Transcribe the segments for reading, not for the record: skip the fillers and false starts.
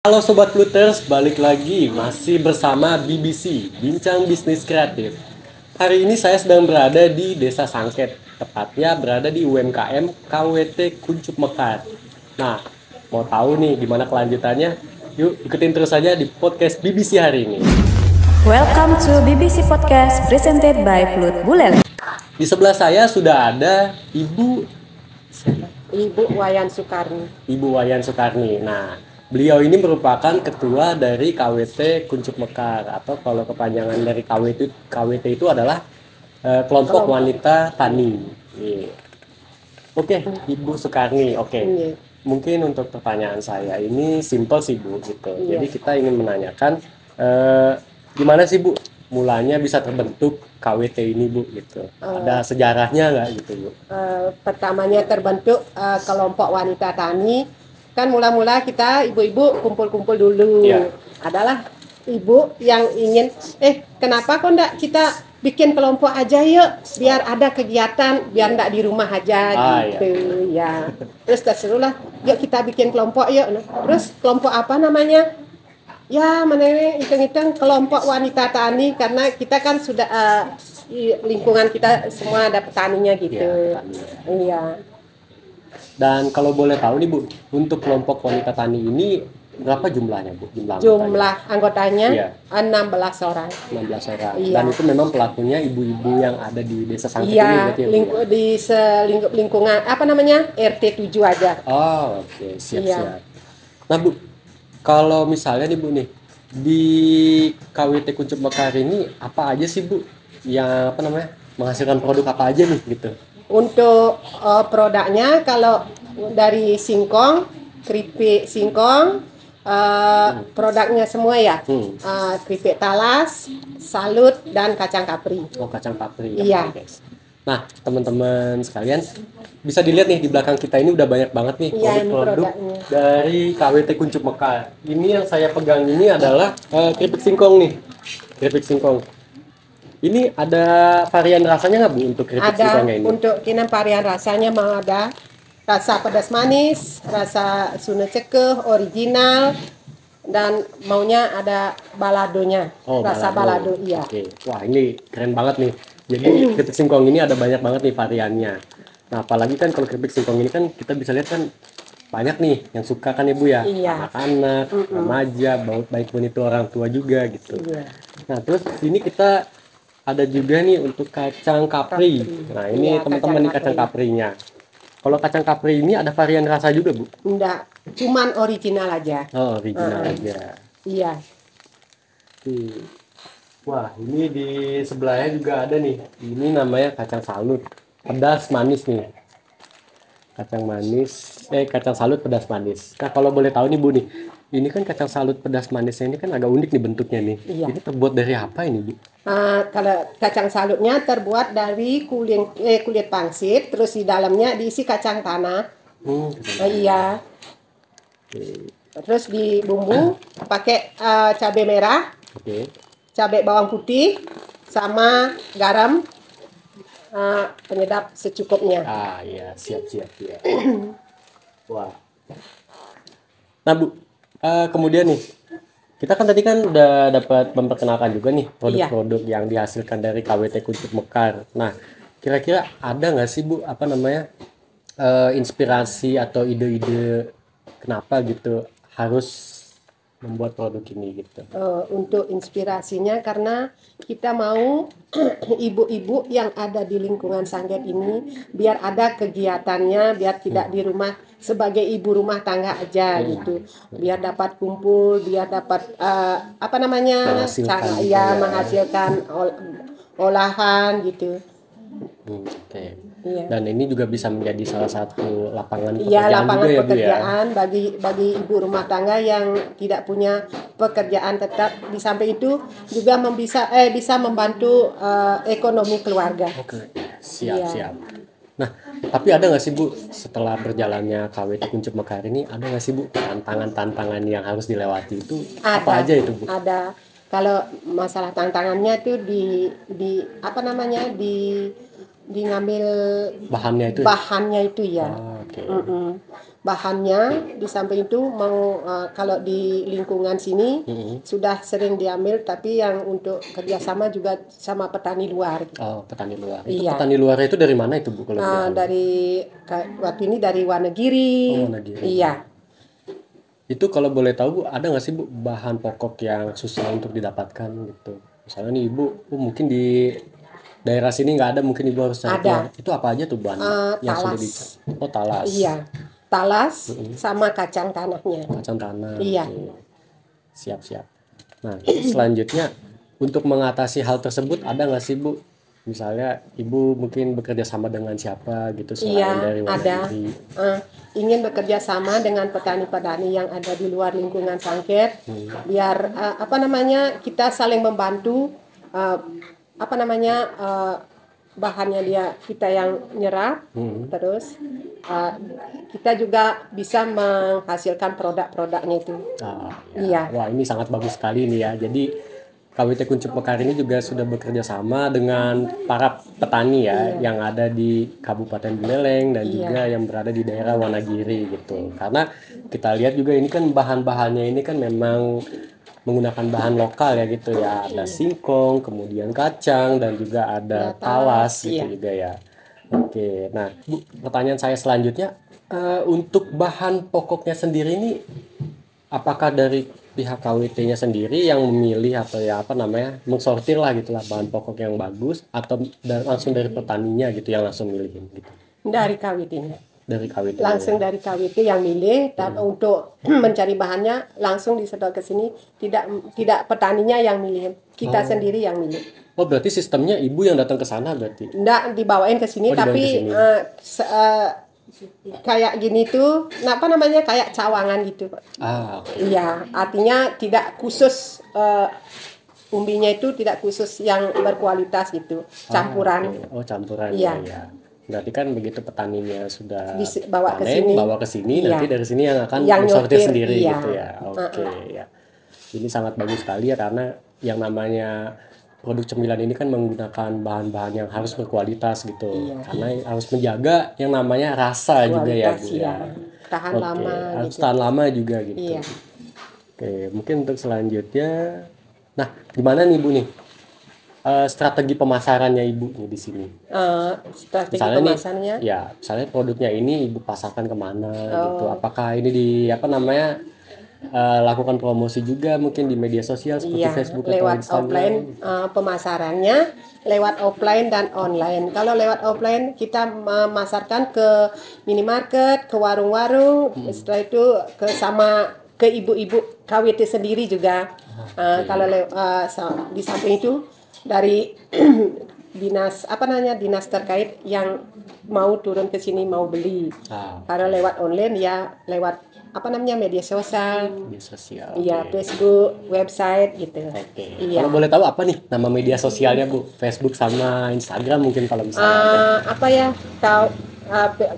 Halo Sobat Pluters, balik lagi masih bersama BBC, Bincang Bisnis Kreatif. Hari ini saya sedang berada di Desa Sangket, tepatnya berada di UMKM KWT Kuncup Mekar. Nah, mau tahu nih gimana kelanjutannya? Yuk ikutin terus saja di podcast BBC hari ini. Welcome to BBC Podcast presented by Plut Bulel. Di sebelah saya sudah ada Ibu Wayan Sukarni. Ibu Wayan Sukarni. Nah, beliau ini merupakan ketua dari KWT Kuncup Mekar, atau kalau kepanjangan dari KWT itu adalah kelompok wanita tani. Oke, Ibu Sukarni. Oke. Mungkin untuk pertanyaan saya ini simpel sih Bu gitu. Jadi kita ingin menanyakan gimana sih Bu mulanya bisa terbentuk KWT ini Bu gitu. Ada sejarahnya nggak gitu Bu? Pertamanya terbentuk kelompok wanita tani. Kan mula-mula kita ibu-ibu kumpul-kumpul dulu. Adalah ibu yang ingin kenapa kok enggak kita bikin kelompok aja yuk, biar ada kegiatan, biar enggak di rumah aja gitu ya. Terus terserulah, yuk kita bikin kelompok yuk. Terus kelompok apa namanya? Ya, mana hitung-hitung kelompok wanita tani, karena kita kan sudah lingkungan kita semua ada petaninya gitu. Iya. Dan kalau boleh tahu nih Bu, untuk kelompok wanita tani ini berapa jumlahnya Bu? Jumlah anggotanya 16 orang. 16 orang. Iya. Dan itu memang pelakunya ibu-ibu yang ada di Desa Sangket ini berarti ya Bu? Iya, di selingkup lingkungan apa namanya? RT 7 aja. Oh, oke, siap-siap. Nah Bu, kalau misalnya nih Bu nih, di KWT Kuncup Mekar ini apa aja sih Bu yang menghasilkan produk apa aja nih gitu? Untuk produknya kalau dari singkong, keripik singkong, produknya semua ya, keripik talas, salut, dan kacang kapri. Oh, kacang kapri. Iya. Guys. Nah, teman-teman sekalian, bisa dilihat nih di belakang kita ini udah banyak banget nih produk-produk dari KWT Kuncup Mekar. Ini yang saya pegang ini adalah keripik singkong nih, keripik singkong. Ini ada varian rasanya nggak Bu untuk keripik singkongnya ini? Untuk varian rasanya mau ada rasa pedas manis, rasa sune cekeh, original, dan maunya ada baladonya, rasa balado. Iya. Oke. Wah, ini keren banget nih. Jadi keripik singkong ini ada banyak banget nih variannya. Nah, apalagi kan kalau keripik singkong ini kan kita bisa lihat kan banyak nih yang suka kan Ibu ya, anak-anak, remaja, baik pun itu orang tua juga gitu. Iya. Nah, terus ini kita ada juga nih untuk kacang kapri. Nah, ini teman-teman nih kacang kaprinya. Kalau kacang kapri ini ada varian rasa juga Bu? Enggak, cuman original aja. Oh, original aja. Iya. Wah, ini di sebelahnya juga ada nih. Ini namanya kacang salut, pedas manis nih. Kacang salut pedas manis. Nah, kalau boleh tahu nih Bu nih, ini kan kacang salut pedas manisnya ini kan agak unik nih bentuknya nih. Iya. Ini terbuat dari apa ini Bu? Kalau kacang salutnya terbuat dari kulit pangsit, terus di dalamnya diisi kacang tanah. Iya. Terus di bumbu pakai cabai merah, cabai bawang putih, sama garam, penyedap secukupnya. Iya, siap ya. Wah. Nah Bu, kemudian nih, kita kan tadi kan udah dapat memperkenalkan juga nih produk-produk yang dihasilkan dari KWT Kuncup Mekar. Nah, kira-kira ada nggak sih Bu inspirasi atau ide-ide kenapa gitu harus membuat produk ini gitu? Untuk inspirasinya karena kita mau ibu-ibu yang ada di lingkungan Sangket ini biar ada kegiatannya, biar tidak di rumah sebagai ibu rumah tangga aja gitu, biar dapat kumpul, biar dapat menghasilkan olahan gitu. Dan ini juga bisa menjadi salah satu lapangan pekerjaan bagi ibu rumah tangga yang tidak punya pekerjaan tetap. Di samping itu juga bisa membantu ekonomi keluarga. Siap. Nah, tapi ada nggak sih Bu setelah berjalannya KWT Kuncup Mekar ini, ada nggak sih Bu tantangan-tantangan yang harus dilewati itu? Apa aja itu Bu? Ada. Kalau masalah tantangannya itu di ngambil bahannya itu ya. Oke. Bahannya di samping itu mau kalau di lingkungan sini sudah sering diambil, tapi yang untuk kerjasama juga sama petani luar. Oh, petani luar. Itu Iya. petani luar itu dari mana itu Bu kalau boleh tahu? Dari waktu ini dari Wonogiri. Oh, Wonogiri. Iya. Itu kalau boleh tahu Bu, ada nggak sih Bu bahan pokok yang susah untuk didapatkan gitu? Misalnya nih Ibu, mungkin di daerah sini nggak ada, mungkin Ibu harus cari. Ada. Itu apa aja tuh bahan yang sudah Talas. dicari? Oh, talas. Iya. Talas sama kacang tanahnya. Kacang tanah. Iya. Oke. Siap-siap. Nah, selanjutnya untuk mengatasi hal tersebut ada nggak sih Bu? Misalnya Ibu mungkin bekerja sama dengan siapa gitu selain dari ada. Wonogiri? Ingin bekerja sama dengan petani-petani yang ada di luar lingkungan Sangket, biar kita saling membantu. Bahannya kita yang nyerap, terus kita juga bisa menghasilkan produk-produknya itu. Iya. Wah, ini sangat bagus sekali nih ya. Jadi KWT Kuncup Mekar ini juga sudah bekerja sama dengan para petani ya yang ada di Kabupaten Buleleng dan juga yang berada di daerah Wonogiri gitu. Karena kita lihat juga ini kan bahan-bahannya ini kan memang menggunakan bahan lokal ya gitu ya. Ada singkong, kemudian kacang dan juga ada talas gitu juga ya. Oke. Nah, Bu, pertanyaan saya selanjutnya untuk bahan pokoknya sendiri ini apakah dari pihak KWT-nya sendiri yang memilih atau ya mengsortir lah gitulah bahan pokok yang bagus atau langsung dari petaninya gitu yang langsung milihin gitu? Dari KWT-nya. Dari KWT. Langsung dari KWT yang milih, dan untuk mencari bahannya langsung disedot ke sini, tidak petaninya yang milih, kita sendiri yang milih. Oh, berarti sistemnya Ibu yang datang ke sana berarti? Enggak dibawain ke sini, tapi kayak gini tuh, kayak cawangan gitu. Oke. Iya, artinya tidak khusus umbinya itu tidak khusus yang berkualitas gitu, campuran. Okay. Oh, campuran. Iya. Ya. Berarti kan begitu petaninya sudah bawa ke sini, nanti dari sini yang akan mensortir sendiri gitu ya. Oke, ya. Ini sangat bagus sekali ya karena yang namanya produk cemilan ini kan menggunakan bahan-bahan yang harus berkualitas gitu. Karena harus menjaga yang namanya rasa kualitas juga ya, Bu ya. Tahan lama harus gitu. tahan lama juga gitu. Iya. Oke, mungkin untuk selanjutnya gimana nih Bu nih? Strategi pemasarannya Ibu nih di sini. Strategi misalnya pemasarannya? Misalnya produknya ini Ibu pasarkan kemana gitu. Apakah ini lakukan promosi juga mungkin di media sosial seperti Facebook atau lewat Instagram? offline, pemasarannya lewat offline dan online. Kalau lewat offline kita memasarkan ke minimarket, ke warung-warung, setelah itu ke ibu-ibu KWT sendiri juga. Kalau di samping itu dari dinas terkait yang mau turun ke sini mau beli. Kalau lewat online ya lewat media sosial. Iya, Facebook, website gitu. Oke. Iya. Kalau boleh tahu apa nih nama media sosialnya Bu? Facebook sama Instagram mungkin kalau misalnya.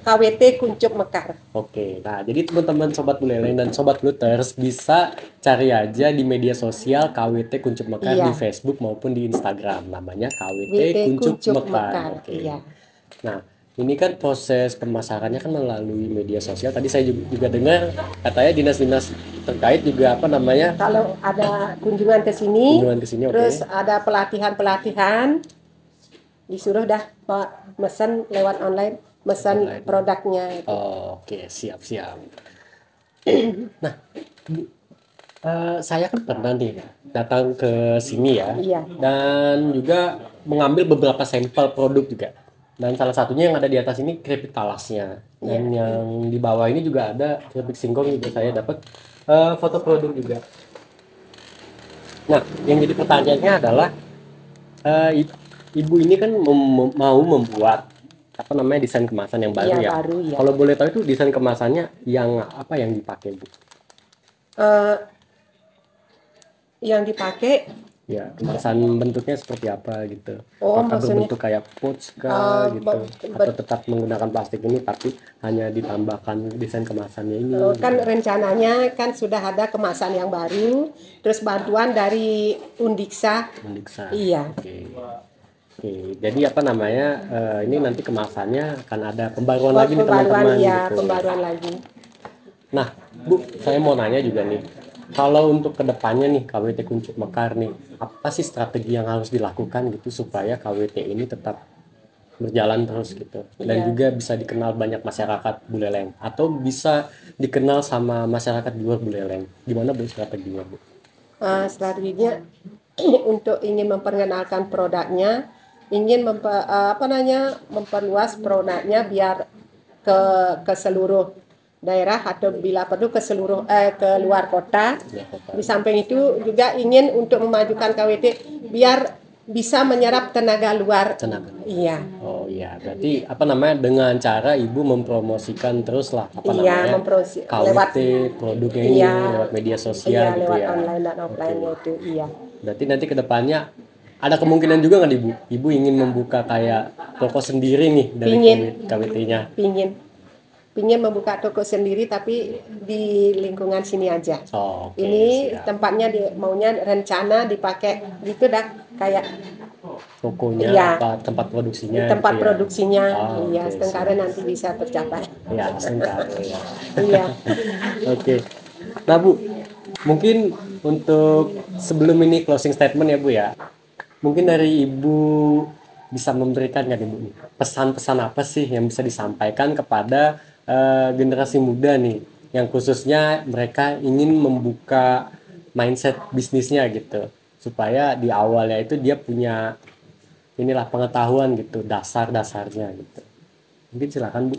KWT Kuncup Mekar. Oke, nah jadi teman-teman Sobat Buleleng dan Sobat Blueters bisa cari aja di media sosial KWT Kuncup Mekar di Facebook maupun di Instagram. Namanya KWT Kuncup Mekar. Oke. Iya. Nah, ini kan proses pemasarannya kan melalui media sosial. Tadi saya juga dengar katanya dinas-dinas terkait juga kalau ada kunjungan ke sini, terus ada pelatihan, disuruh dah Pak mesen lewat online. Mesen produknya. Oke, siap. Nah, Bu, saya kan pernah nih datang ke sini ya, dan juga mengambil beberapa sampel produk juga. Dan salah satunya yang ada di atas ini keripik talasnya, dan yang di bawah ini juga ada keripik singkong juga saya dapat foto produk juga. Nah, yang jadi pertanyaannya adalah Ibu ini kan mau membuat desain kemasan yang baru ya. Kalau boleh tahu itu desain kemasannya yang apa yang dipakai Bu? Yang dipakai ya kemasan bentuknya seperti apa gitu. Apakah berbentuk kayak pouch gitu atau tetap menggunakan plastik ini tapi hanya ditambahkan desain kemasannya ini? Kan rencananya kan sudah ada kemasan yang baru, terus bantuan dari Undiksa. Iya. Oke, jadi apa namanya, ini nanti kemasannya akan ada pembaruan lagi nih teman-teman ya, gitu. pembaruan lagi. Nah, Bu, saya mau nanya juga nih, kalau untuk kedepannya nih KWT Kuncup Mekar nih, apa sih strategi yang harus dilakukan gitu supaya KWT ini tetap berjalan terus gitu, dan Iya. juga bisa dikenal banyak masyarakat Buleleng atau bisa dikenal sama masyarakat di luar Buleleng. Gimana Bu strateginya Bu? Strateginya untuk ingin memperkenalkan produknya, ingin memperluas produknya biar ke seluruh daerah atau bila perlu ke seluruh ke luar kota. Ya, Kota. Di samping itu juga ingin untuk memajukan KWT biar bisa menyerap tenaga luar. Tenaga. Iya. Oh iya, berarti apa namanya, dengan cara Ibu mempromosikan terus lah apa Iya, namanya KWT lewat produknya ini iya, lewat media sosial iya, gitu lewat ya. online dan offline-nya itu. Iya. Berarti nanti ke depannya ada kemungkinan juga nggak Ibu? Ibu ingin membuka kayak toko sendiri nih dari Pingin. KWT-nya. Pingin membuka toko sendiri tapi di lingkungan sini aja. Oh, oke, Ini siap. tempatnya maunya rencana dipakai gitu dah kayak Tokonya Iya. apa tempat produksinya tempat gitu ya. produksinya. Oh, Iya, oke, setengkara nanti bisa tercapai. Ya, sebentar ya. Iya. Oke. Nah, Bu, mungkin untuk sebelum ini closing statement ya, Bu ya. Mungkin dari Ibu bisa memberikan kan Ibu nih, pesan-pesan apa sih yang bisa disampaikan kepada generasi muda nih, yang khususnya mereka ingin membuka mindset bisnisnya gitu, supaya di awalnya itu dia punya inilah pengetahuan gitu, dasar-dasarnya gitu. Mungkin silakan Bu.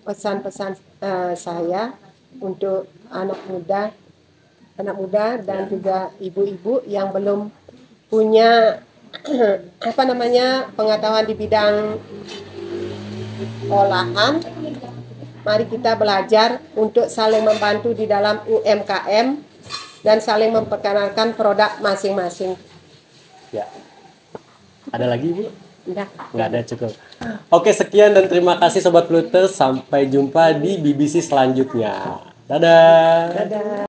Pesan-pesan saya untuk anak muda dan juga ibu-ibu yang belum punya pengetahuan di bidang olahan. Mari kita belajar untuk saling membantu di dalam UMKM dan saling memperkenalkan produk masing-masing. Ya. Ada lagi Bu? Udah. Nggak ada, cukup. Oke, sekian dan terima kasih Sobat Pluter. Sampai jumpa di BBC selanjutnya. Dadah. Dadah.